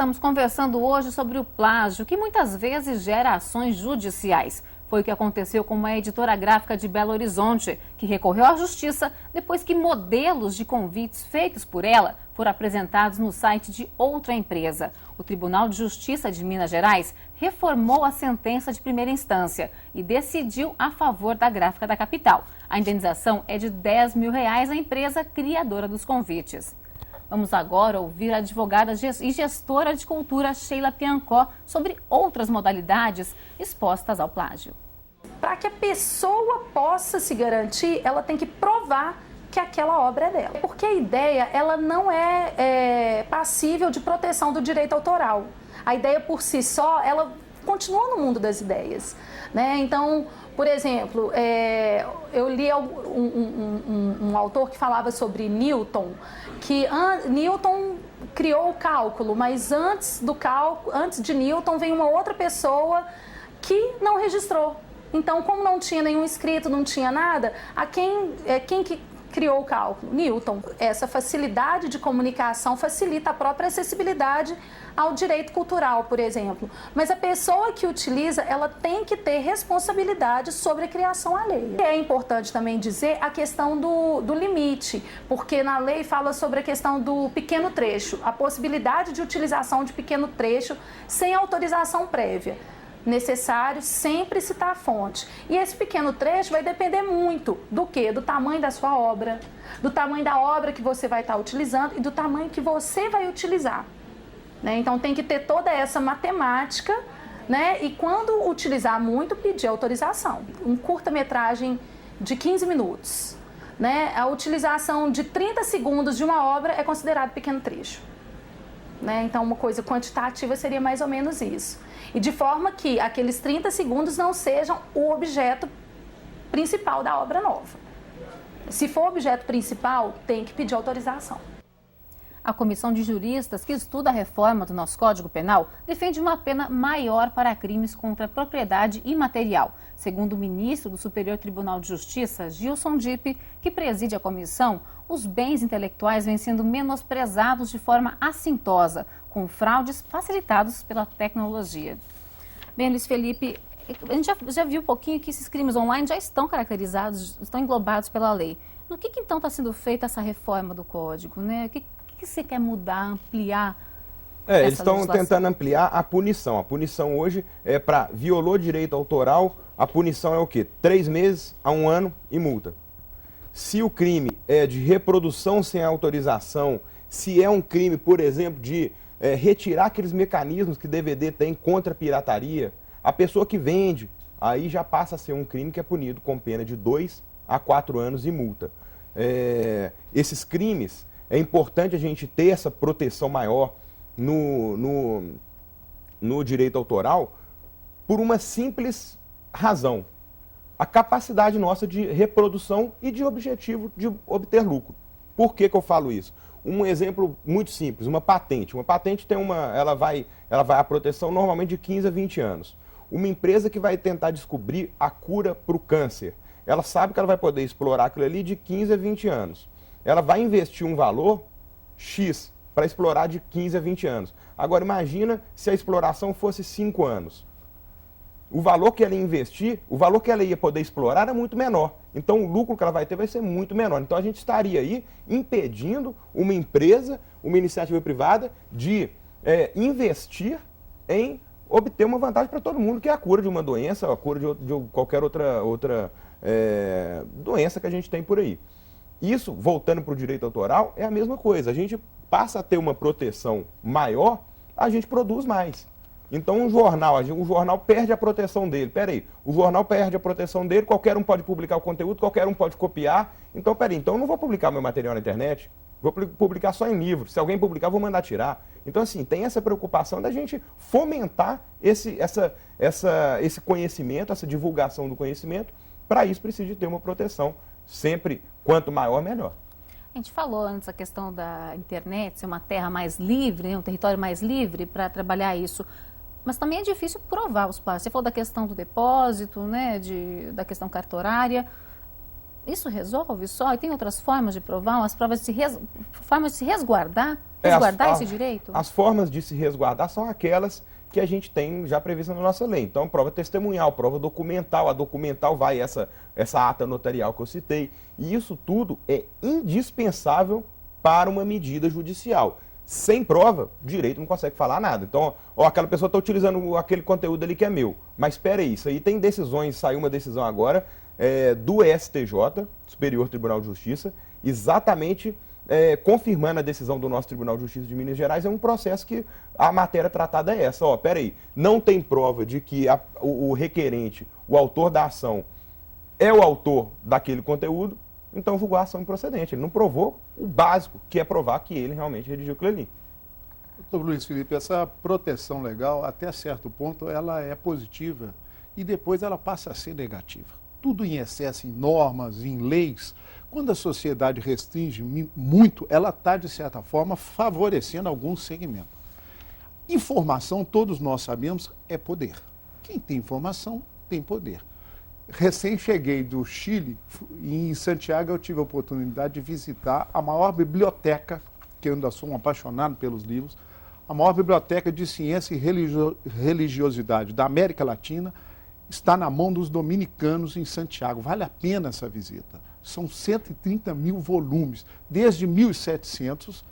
estamos conversando hoje sobre o plágio, que muitas vezes gera ações judiciais. Foi o que aconteceu com uma editora gráfica de Belo Horizonte, que recorreu à justiça depois que modelos de convites feitos por ela foram apresentados no site de outra empresa. O Tribunal de Justiça de Minas Gerais reformou a sentença de primeira instância e decidiu a favor da gráfica da capital. A indenização é de R$10 mil à empresa criadora dos convites. Vamos agora ouvir a advogada e gestora de cultura Sheila Piancó sobre outras modalidades expostas ao plágio. Para que a pessoa possa se garantir, ela tem que provar que aquela obra é dela. Porque a ideia, ela não é passível de proteção do direito autoral. A ideia por si só, ela continua no mundo das ideias, né? Então, por exemplo, eu li um autor que falava sobre Newton, que Newton criou o cálculo, mas antes de Newton vem uma outra pessoa que não registrou. Então, como não tinha nenhum escrito, não tinha nada, quem que criou o cálculo? Newton. Essa facilidade de comunicação facilita a própria acessibilidade ao direito cultural, por exemplo. Mas a pessoa que utiliza, ela tem que ter responsabilidade sobre a criação alheia. É importante também dizer a questão do limite, porque na lei fala sobre a questão do pequeno trecho, a possibilidade de utilização de pequeno trecho sem autorização prévia. Necessário sempre citar a fonte. E esse pequeno trecho vai depender muito do quê? Do tamanho da sua obra, do tamanho da obra que você vai estar utilizando e do tamanho que você vai utilizar, né? Então tem que ter toda essa matemática, né? E quando utilizar muito, pedir autorização. Um curta-metragem de 15 minutos, né? A utilização de 30 segundos de uma obra é considerado pequeno trecho, né? Então uma coisa quantitativa seria mais ou menos isso. E de forma que aqueles 30 segundos não sejam o objeto principal da obra nova. Se for o objeto principal, tem que pedir autorização. A comissão de juristas que estuda a reforma do nosso Código Penal defende uma pena maior para crimes contra a propriedade imaterial. Segundo o ministro do Superior Tribunal de Justiça, Gilson Dipp, que preside a comissão, os bens intelectuais vêm sendo menosprezados de forma assintosa, com fraudes facilitados pela tecnologia. Bem, Luiz Felipe, a gente já viu um pouquinho que esses crimes online já estão caracterizados, estão englobados pela lei. No que então está sendo feita essa reforma do Código, né? O que você quer mudar, ampliar? Eles estão tentando ampliar a punição. A punição hoje é para violou direito autoral, a punição é o quê? 3 meses a 1 ano e multa. Se o crime é de reprodução sem autorização, se é um crime, por exemplo, de retirar aqueles mecanismos que DVD tem contra a pirataria, a pessoa que vende, aí já passa a ser um crime que é punido com pena de 2 a 4 anos e multa. Esses crimes, é importante a gente ter essa proteção maior no direito autoral por uma simples razão. A capacidade nossa de reprodução e de objetivo de obter lucro. Por que eu falo isso? Um exemplo muito simples, uma patente. Uma patente tem ela vai à proteção normalmente de 15 a 20 anos. Uma empresa que vai tentar descobrir a cura para o câncer, ela sabe que ela vai poder explorar aquilo ali de 15 a 20 anos. Ela vai investir um valor X para explorar de 15 a 20 anos. Agora imagina se a exploração fosse 5 anos. O valor que ela ia investir, o valor que ela ia poder explorar é muito menor. Então o lucro que ela vai ter vai ser muito menor. Então a gente estaria aí impedindo uma empresa, uma iniciativa privada, de investir em obter uma vantagem para todo mundo, que é a cura de uma doença, a cura de qualquer outra doença que a gente tem por aí. Isso, voltando para o direito autoral, é a mesma coisa. A gente passa a ter uma proteção maior, a gente produz mais. Então o jornal perde a proteção dele. Peraí, o jornal perde a proteção dele, qualquer um pode publicar o conteúdo, qualquer um pode copiar. Então, peraí, então eu não vou publicar meu material na internet, vou publicar só em livro. Se alguém publicar, eu vou mandar tirar. Então, assim, tem essa preocupação da gente fomentar esse conhecimento, essa divulgação do conhecimento. Para isso, precisa de ter uma proteção. Sempre, quanto maior, melhor. A gente falou antes a questão da internet, ser uma terra mais livre, né, um território mais livre para trabalhar isso. Mas também é difícil provar os plágios. Você falou da questão do depósito, né, da questão cartorária. Isso resolve só? E tem outras formas de provar, formas de se resguardar Resguardar esse direito? As formas de se resguardar são aquelas que a gente tem já prevista na nossa lei. Então, prova testemunhal, prova documental, a documental vai essa ata notarial que eu citei. E isso tudo é indispensável para uma medida judicial. Sem prova, o direito não consegue falar nada. Então, aquela pessoa está utilizando aquele conteúdo ali que é meu. Mas espera aí, isso aí tem decisões, saiu uma decisão agora do STJ, Superior Tribunal de Justiça, exatamente confirmando a decisão do nosso Tribunal de Justiça de Minas Gerais. É um processo que a matéria tratada é essa. Espera aí, não tem prova de que o requerente, o autor da ação, é o autor daquele conteúdo, então julgou a ação improcedente. Ele não provou o básico, que é provar que ele realmente redigiu aquilo ali. Doutor Luiz Felipe, essa proteção legal, até certo ponto, ela é positiva e depois ela passa a ser negativa. Tudo em excesso, em normas, em leis, quando a sociedade restringe muito, ela está, de certa forma, favorecendo algum segmento. Informação, todos nós sabemos, é poder. Quem tem informação, tem poder. Recém cheguei do Chile e em Santiago eu tive a oportunidade de visitar a maior biblioteca, que eu ainda sou um apaixonado pelos livros, a maior biblioteca de ciência e religiosidade da América Latina está na mão dos dominicanos em Santiago. Vale a pena essa visita. São 130 mil volumes. Desde 1700,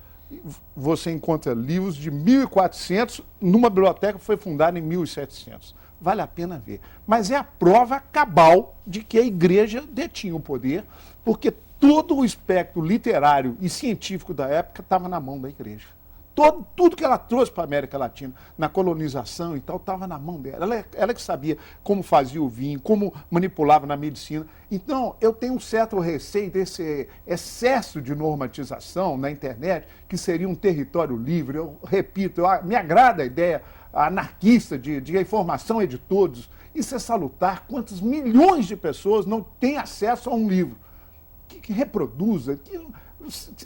você encontra livros de 1400 numa biblioteca que foi fundada em 1700. Vale a pena ver. Mas é a prova cabal de que a igreja detinha o poder, porque todo o espectro literário e científico da época estava na mão da igreja. Tudo que ela trouxe para a América Latina, na colonização e tal, estava na mão dela. Ela que sabia como fazia o vinho, como manipulava na medicina. Então, eu tenho um certo receio desse excesso de normatização na internet, que seria um território livre. Eu repito, me agrada a ideia anarquista de a informação é de todos. Isso é salutar. Quantos milhões de pessoas não têm acesso a um livro que reproduza,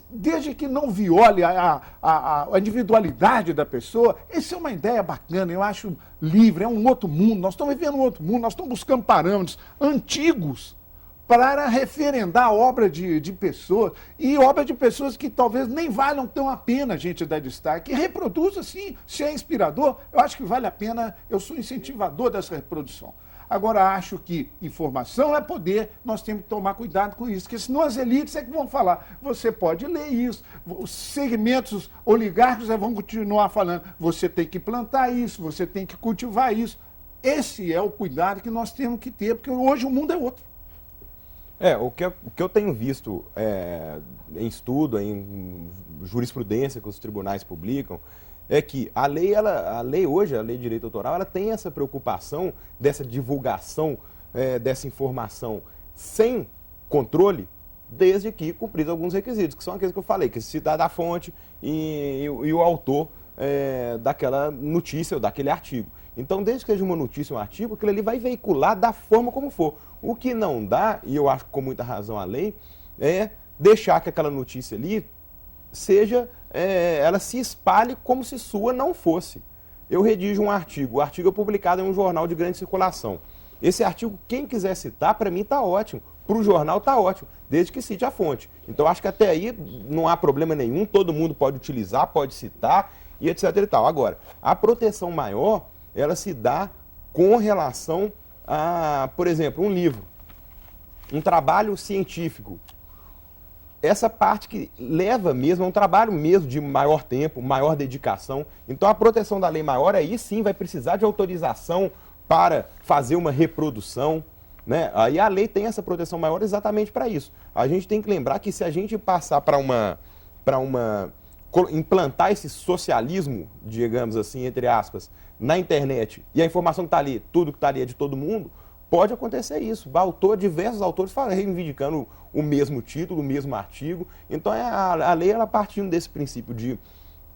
desde que não viole a individualidade da pessoa. Essa é uma ideia bacana, eu acho livre, é um outro mundo, nós estamos vivendo um outro mundo, nós estamos buscando parâmetros antigos para referendar a obra de pessoas, e obra de pessoas que talvez nem valham tão a pena a gente dar destaque. E reproduza sim, se é inspirador, eu acho que vale a pena, eu sou incentivador dessa reprodução. Agora, acho que informação é poder, nós temos que tomar cuidado com isso, porque senão as elites é que vão falar, você pode ler isso, os segmentos oligárquicos vão continuar falando, você tem que plantar isso, você tem que cultivar isso. Esse é o cuidado que nós temos que ter, porque hoje o mundo é outro. O que eu tenho visto em estudo, em jurisprudência que os tribunais publicam, é que a lei hoje, a lei de direito autoral, ela tem essa preocupação dessa divulgação dessa informação sem controle, desde que cumpridos alguns requisitos, que são aqueles que eu falei, que se citar da fonte e o autor daquela notícia ou daquele artigo. Então, desde que seja uma notícia ou um artigo, aquilo ali vai veicular da forma como for. O que não dá, e eu acho que com muita razão a lei, é deixar que aquela notícia ali seja, ela se espalhe como se sua não fosse. Eu redijo um artigo, o artigo é publicado em um jornal de grande circulação. Esse artigo, quem quiser citar, para mim está ótimo. Para o jornal está ótimo, desde que cite a fonte. Então, acho que até aí não há problema nenhum, todo mundo pode utilizar, pode citar, e etc. e tal. Agora, a proteção maior, ela se dá com relação a, por exemplo, um livro, um trabalho científico. Essa parte que leva mesmo, é um trabalho mesmo de maior tempo, maior dedicação. Então, a proteção da lei maior, aí sim vai precisar de autorização para fazer uma reprodução, né? Aí a lei tem essa proteção maior exatamente para isso. A gente tem que lembrar que se a gente passar implantar esse socialismo, digamos assim, entre aspas, na internet, e a informação que está ali, tudo que está ali é de todo mundo, pode acontecer isso. Diversos autores reivindicando o mesmo título, o mesmo artigo. Então, a lei, ela partindo desse princípio de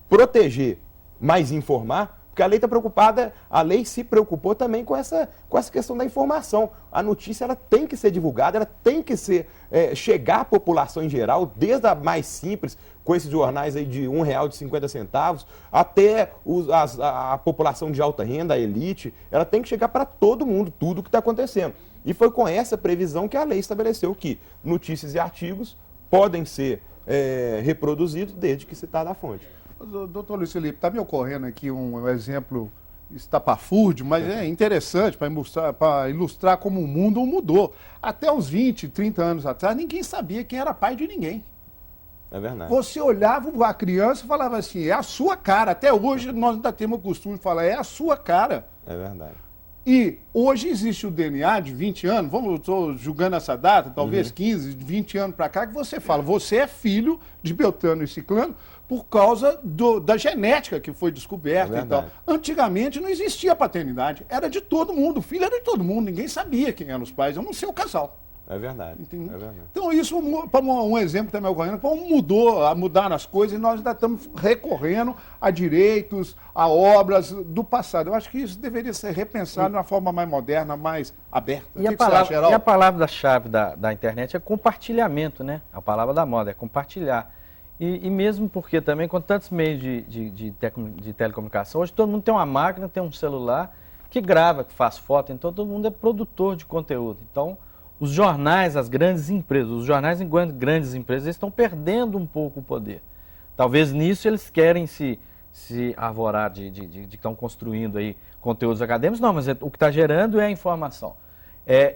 proteger, mas informar, porque a lei está preocupada, a lei se preocupou também com essa questão da informação. A notícia, ela tem que ser divulgada, ela tem que chegar à população em geral, desde a mais simples, com esses jornais aí de R$1,50, até a população de alta renda, a elite, ela tem que chegar para todo mundo, tudo o que está acontecendo. E foi com essa previsão que a lei estabeleceu que notícias e artigos podem ser reproduzidos desde que citada a fonte. Doutor Luiz Felipe, está me ocorrendo aqui um exemplo estapafúrdio, mas é interessante para ilustrar como o mundo mudou. Até uns 20, 30 anos atrás, ninguém sabia quem era pai de ninguém. É verdade. Você olhava a criança e falava assim, é a sua cara. Até hoje nós ainda temos o costume de falar, é a sua cara. É verdade. E hoje existe o DNA de 20 anos, estou julgando essa data, talvez 15, 20 anos para cá, que você fala, você é filho de Beltrano e Ciclano por causa da genética que foi descoberta e tal. Antigamente não existia paternidade, era de todo mundo, o filho era de todo mundo, ninguém sabia quem eram os pais, a não ser o casal. É verdade. Entendeu? É verdade. Então isso, para um exemplo também ocorrendo, como mudaram as coisas e nós ainda estamos recorrendo a direitos, a obras do passado. Eu acho que isso deveria ser repensado de uma forma mais moderna, mais aberta. E a palavra-chave da internet é compartilhamento, né? A palavra da moda é compartilhar. E mesmo porque também com tantos meios de telecomunicação, hoje todo mundo tem uma máquina, tem um celular que grava, que faz foto, então todo mundo é produtor de conteúdo. Então, os jornais, as grandes empresas, os jornais em grandes empresas, eles estão perdendo um pouco o poder. Talvez nisso eles querem se arvorar de que estão construindo aí conteúdos acadêmicos. Não, mas o que está gerando é a informação.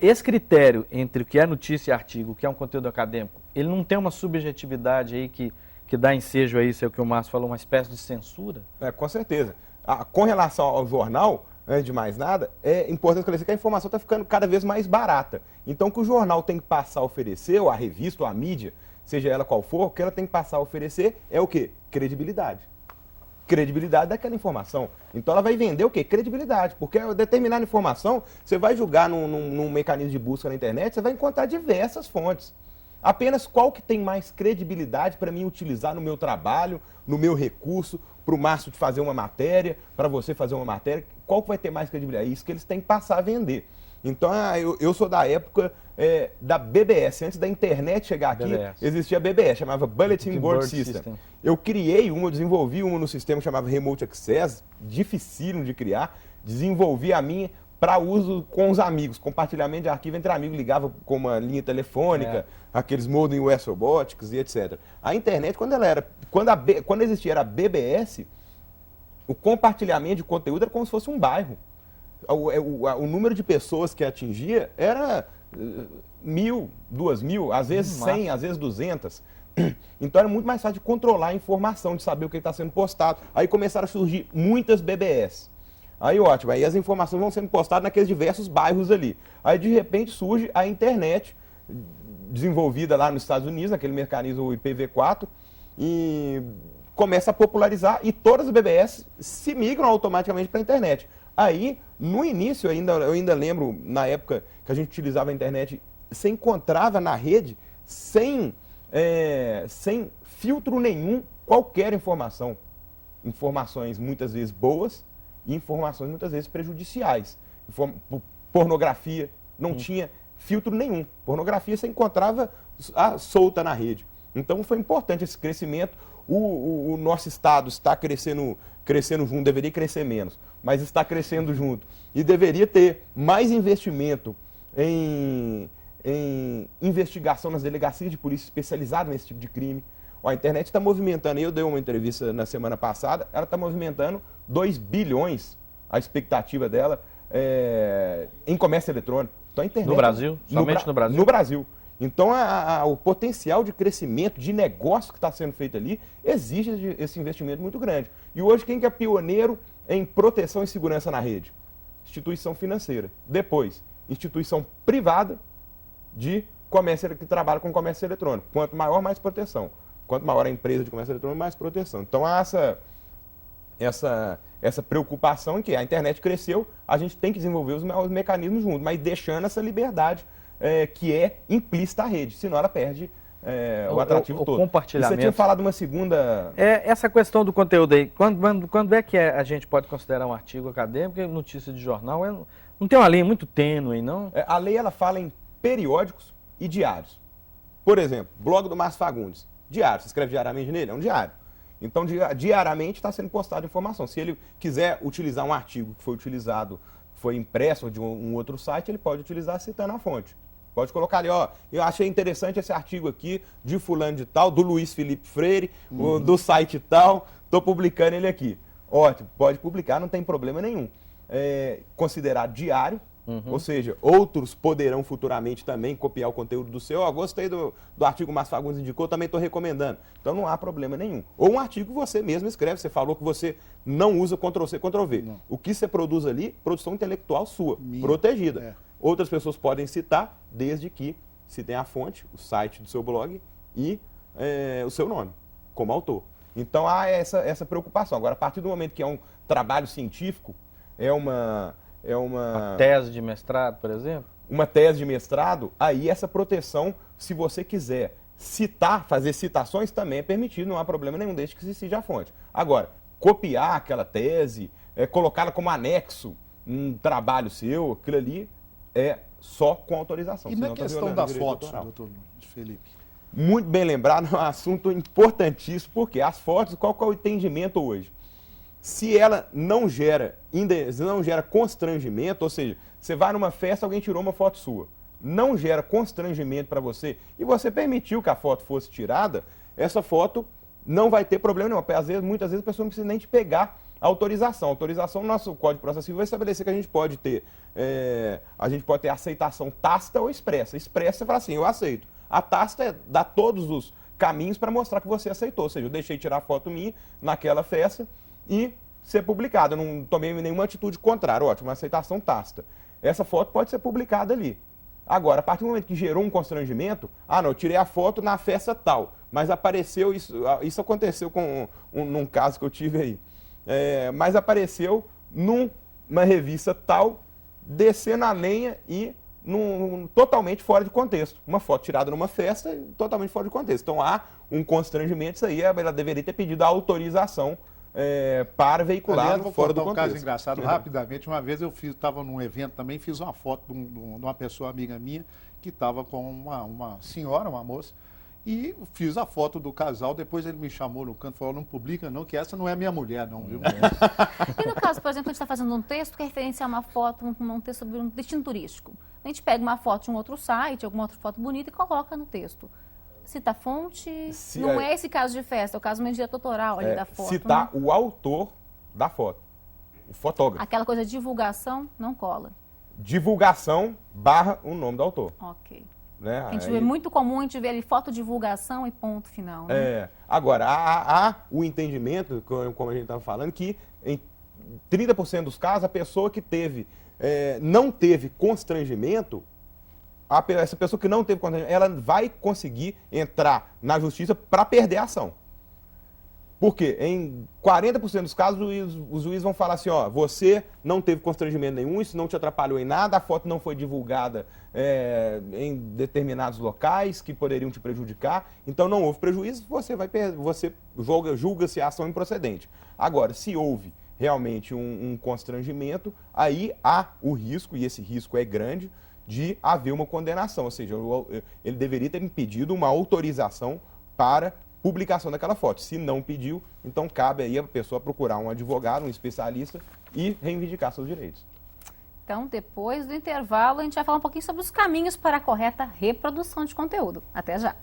Esse critério entre o que é notícia e artigo, o que é um conteúdo acadêmico, ele não tem uma subjetividade aí que dá ensejo a isso, é o que o Márcio falou, uma espécie de censura? Com certeza. Com relação ao jornal, antes de mais nada, é importante esclarecer que a informação está ficando cada vez mais barata. Então, o que o jornal tem que passar a oferecer, ou a revista, ou a mídia, seja ela qual for, o que ela tem que passar a oferecer é o quê? Credibilidade. Credibilidade daquela informação. Então, ela vai vender o quê? Credibilidade. Porque determinada informação, você vai julgar num mecanismo de busca na internet, você vai encontrar diversas fontes. Apenas qual que tem mais credibilidade para mim utilizar no meu trabalho, no meu recurso, para o Márcio de fazer uma matéria, para você fazer uma matéria, qual que vai ter mais credibilidade? É isso que eles têm que passar a vender. Então, eu sou da época da BBS. Antes da internet chegar aqui, existia a BBS, chamava Bulletin Board System. Eu criei uma, desenvolvi uma no sistema que chamava Remote Access, dificílimo de criar, desenvolvi a minha para uso com os amigos, compartilhamento de arquivo entre amigos, ligava com uma linha telefônica, aqueles modem US Robotics e etc. A internet, quando existia a BBS, o compartilhamento de conteúdo era como se fosse um bairro. O número de pessoas que atingia era 1.000, 2.000, às vezes 100, às vezes 200. Então era muito mais fácil de controlar a informação, de saber o que está sendo postado. Aí começaram a surgir muitas BBS. Aí ótimo, aí as informações vão sendo postadas naqueles diversos bairros ali. Aí de repente surge a internet, desenvolvida lá nos Estados Unidos, naquele mecanismo IPv4, e começa a popularizar e todas as BBS se migram automaticamente para a internet. Aí, no início, eu ainda lembro, na época que a gente utilizava a internet, você encontrava na rede, sem filtro nenhum, qualquer informação. Informações muitas vezes boas e informações muitas vezes prejudiciais. Pornografia, não tinha filtro nenhum. Pornografia você encontrava solta na rede. Então foi importante esse crescimento. O nosso Estado está crescendo junto, deveria crescer menos, mas está crescendo junto. E deveria ter mais investimento em investigação nas delegacias de polícia especializadas nesse tipo de crime. A internet está movimentando, eu dei uma entrevista na semana passada, ela está movimentando 2 bilhões, a expectativa dela, em comércio eletrônico. Então, a internet, no Brasil? Somente no Brasil? No Brasil. Então, o potencial de crescimento, de negócio que está sendo feito ali, exige esse investimento muito grande. E hoje, quem que é pioneiro em proteção e segurança na rede? Instituição financeira. Depois, instituição privada de comércio que trabalha com comércio eletrônico. Quanto maior, mais proteção. Quanto maior a empresa de comércio eletrônico, mais proteção. Então, há essa preocupação em que a internet cresceu, a gente tem que desenvolver os mecanismos juntos, mas deixando essa liberdade que é implícita à rede, senão ela perde o atrativo todo. Compartilhamento. E você tinha falado uma segunda... Essa questão do conteúdo aí, quando é que a gente pode considerar um artigo acadêmico, notícia de jornal? Não tem uma lei muito tênue, não? A lei ela fala em periódicos e diários. Por exemplo, blog do Márcio Fagundes. Diário, você escreve diariamente nele? É um diário. Então, diariamente está sendo postada informação. Se ele quiser utilizar um artigo que foi utilizado, foi impresso de um outro site, ele pode utilizar citando a fonte. Pode colocar ali, eu achei interessante esse artigo aqui de fulano de tal, do Luiz Felipe Freire, do site tal, Estou publicando ele aqui. Ótimo, pode publicar, não tem problema nenhum. Considerado diário, ou seja, outros poderão futuramente também copiar o conteúdo do seu. Gostei do artigo que o Márcio Fagundes indicou, também estou recomendando. Então não há problema nenhum. Ou um artigo que você mesmo escreve, você falou que você não usa Ctrl+C, Ctrl+V. Não. O que você produz ali, produção intelectual sua, protegida. Outras pessoas podem citar, desde que citem a fonte, o site do seu blog e o seu nome, como autor. Então há essa preocupação. Agora, a partir do momento que é um trabalho científico, uma tese de mestrado, por exemplo? Uma tese de mestrado, aí essa proteção, se você quiser citar, fazer citações, também é permitido, não há problema nenhum, desde que se cite a fonte. Agora, copiar aquela tese, colocá-la como anexo, um trabalho seu, aquilo ali é só com autorização. E na questão das fotos, doutor Felipe? Muito bem lembrado, é um assunto importantíssimo, porque as fotos, qual que é o entendimento hoje? Se ela não gera constrangimento, ou seja, você vai numa festa, alguém tirou uma foto sua, não gera constrangimento para você e você permitiu que a foto fosse tirada, essa foto não vai ter problema nenhum. Muitas vezes a pessoa não precisa nem te pegar a autorização. A autorização no nosso Código de Processo Civil vai estabelecer que a gente pode ter aceitação tácita ou expressa. Expressa, você fala assim, eu aceito. A tácita dá todos os caminhos para mostrar que você aceitou. Ou seja, eu deixei tirar foto minha naquela festa e ser publicada. Eu não tomei nenhuma atitude contrária. Ótimo, uma aceitação tácita. Essa foto pode ser publicada ali. Agora, a partir do momento que gerou um constrangimento, não, eu tirei a foto na festa tal, mas apareceu, isso aconteceu num caso que eu tive aí, mas apareceu numa revista tal, descendo a lenha e totalmente fora de contexto. Uma foto tirada numa festa, totalmente fora de contexto. Então há um constrangimento, isso aí ela deveria ter pedido a autorização para veicular fora do contexto. Um caso engraçado, rapidamente. Uma vez eu estava num evento também, fiz uma foto de uma pessoa amiga minha que estava com uma senhora, uma moça, e fiz a foto do casal. Depois ele me chamou no canto e falou, não publica não, que essa não é minha mulher não, viu? E no caso, por exemplo, a gente está fazendo um texto que referencia uma foto, um texto sobre um destino turístico. A gente pega uma foto de um outro site, alguma outra foto bonita e coloca no texto. Cita a fonte, não é esse caso de festa, é o caso mesmo de direito autoral ali da foto. Citar o autor da foto, o fotógrafo. Aquela coisa de divulgação não cola. Divulgação / o nome do autor. Ok. Né? A gente vê muito comum, a gente vê ali fotodivulgação e ponto final. Né? Agora, há o entendimento, como a gente estava falando, que em 30% dos casos, a pessoa que não teve constrangimento, essa pessoa que não teve constrangimento, ela vai conseguir entrar na justiça para perder a ação. Por quê? Em 40% dos casos, os juízes vão falar assim, você não teve constrangimento nenhum, isso não te atrapalhou em nada, a foto não foi divulgada em determinados locais que poderiam te prejudicar, então não houve prejuízo, você julga-se a ação improcedente. Agora, se houve realmente um constrangimento, aí há o risco, e esse risco é grande, de haver uma condenação, ou seja, ele deveria ter pedido uma autorização para publicação daquela foto. Se não pediu, então cabe aí a pessoa procurar um advogado, um especialista e reivindicar seus direitos. Então, depois do intervalo, a gente vai falar um pouquinho sobre os caminhos para a correta reprodução de conteúdo. Até já!